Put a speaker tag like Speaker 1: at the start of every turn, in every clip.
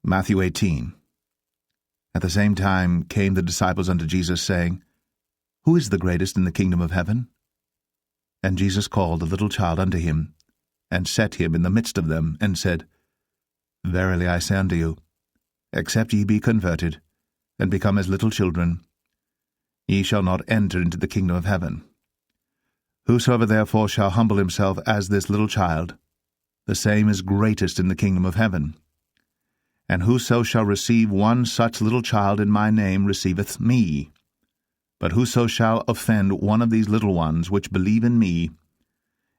Speaker 1: Matthew 18. At the same time came the disciples unto Jesus, saying, Who is the greatest in the kingdom of heaven? And Jesus called a little child unto him, and set him in the midst of them, and said, Verily I say unto you, except ye be converted, and become as little children, ye shall not enter into the kingdom of heaven. Whosoever therefore shall humble himself as this little child, the same is greatest in the kingdom of heaven. And whoso shall receive one such little child in my name receiveth me. But whoso shall offend one of these little ones which believe in me,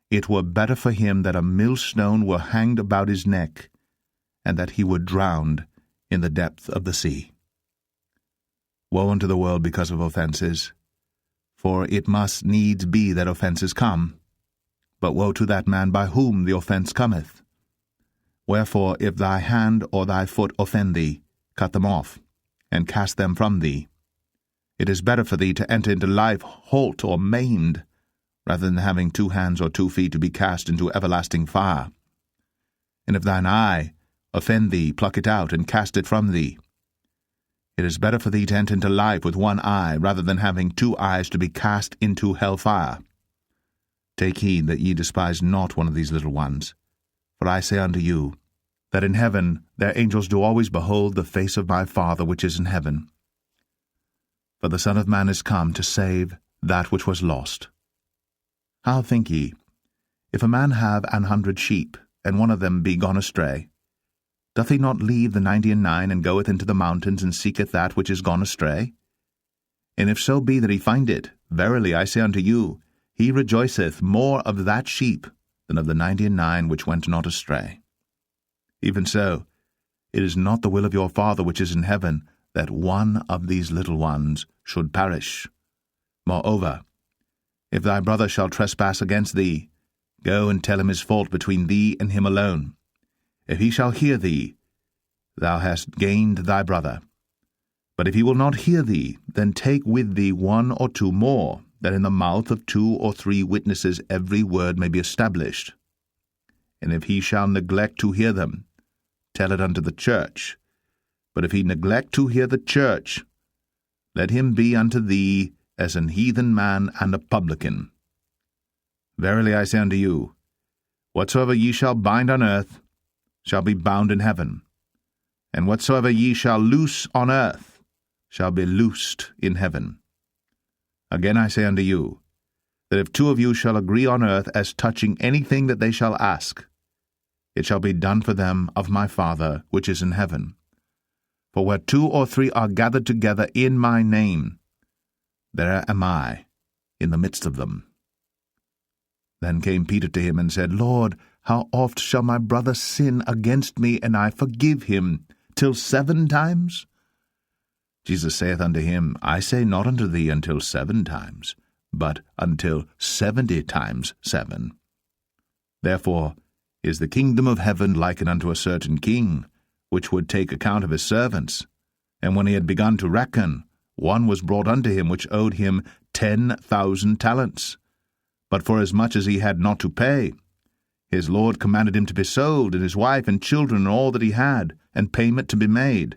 Speaker 1: it were better for him that a millstone were hanged about his neck, and that he were drowned in the depth of the sea. Woe unto the world because of offenses, for it must needs be that offenses come. But woe to that man by whom the offense cometh. Wherefore, if thy hand or thy foot offend thee, cut them off, and cast them from thee. It is better for thee to enter into life halt or maimed, rather than having 2 hands or 2 feet to be cast into everlasting fire. And if thine eye offend thee, pluck it out, and cast it from thee. It is better for thee to enter into life with 1 eye, rather than having 2 eyes to be cast into hell fire. Take heed that ye despise not one of these little ones. For I say unto you, that in heaven their angels do always behold the face of my Father which is in heaven. For the Son of Man is come to save that which was lost. How think ye, if a man have 100 sheep, and one of them be gone astray, doth he not leave the 99 and goeth into the mountains and seeketh that which is gone astray? And if so be that he find it, verily I say unto you, he rejoiceth more of that sheep than of the 99 which went not astray. Even so, it is not the will of your Father which is in heaven that one of these little ones should perish. Moreover, if thy brother shall trespass against thee, go and tell him his fault between thee and him alone. If he shall hear thee, thou hast gained thy brother. But if he will not hear thee, then take with thee 1 or 2 more, that in the mouth of 2 or 3 witnesses every word may be established. And if he shall neglect to hear them, tell it unto the church. But if he neglect to hear the church, let him be unto thee as an heathen man and a publican. Verily I say unto you, whatsoever ye shall bind on earth shall be bound in heaven, and whatsoever ye shall loose on earth shall be loosed in heaven. Again I say unto you, that if 2 of you shall agree on earth as touching anything that they shall ask, it shall be done for them of my Father which is in heaven. For where 2 or 3 are gathered together in my name, there am I in the midst of them. Then came Peter to him and said, Lord, how oft shall my brother sin against me, and I forgive him? Till 7 times? Jesus saith unto him, I say not unto thee until 7 times, but until 70 times 7. Therefore is the kingdom of heaven likened unto a certain king, which would take account of his servants. And when he had begun to reckon, one was brought unto him which owed him 10,000 talents. But forasmuch as he had not to pay, his lord commanded him to be sold, and his wife and children and all that he had, and payment to be made.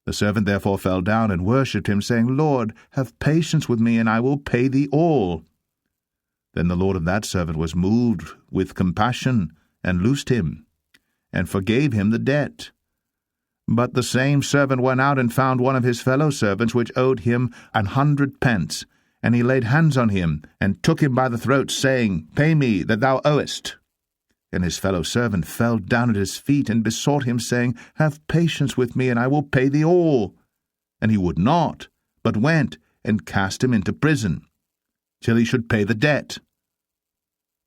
Speaker 1: The servant therefore fell down and worshipped him, saying, Lord, have patience with me, and I will pay thee all. Then the lord of that servant was moved with compassion, and loosed him, and forgave him the debt. But the same servant went out and found one of his fellow servants which owed him 100 pence, and he laid hands on him, and took him by the throat, saying, Pay me that thou owest. And his fellow servant fell down at his feet, and besought him, saying, Have patience with me, and I will pay thee all. And he would not, but went and cast him into prison, till he should pay the debt.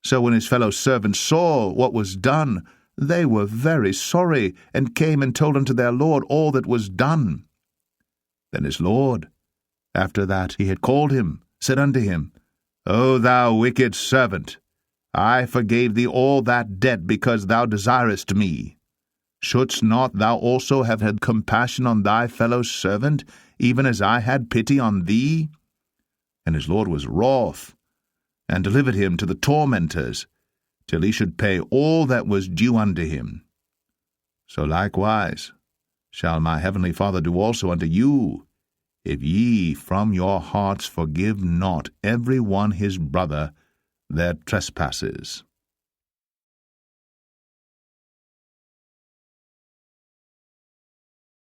Speaker 1: So when his fellow servants saw what was done, they were very sorry, and came and told unto their lord all that was done. Then his lord, after that he had called him, said unto him, O thou wicked servant, I forgave thee all that debt because thou desirest me. Shouldst not thou also have had compassion on thy fellow servant, even as I had pity on thee? And his lord was wroth, and delivered him to the tormentors, till he should pay all that was due unto him. So likewise shall my heavenly Father do also unto you, if ye from your hearts forgive not every one his brother their trespasses.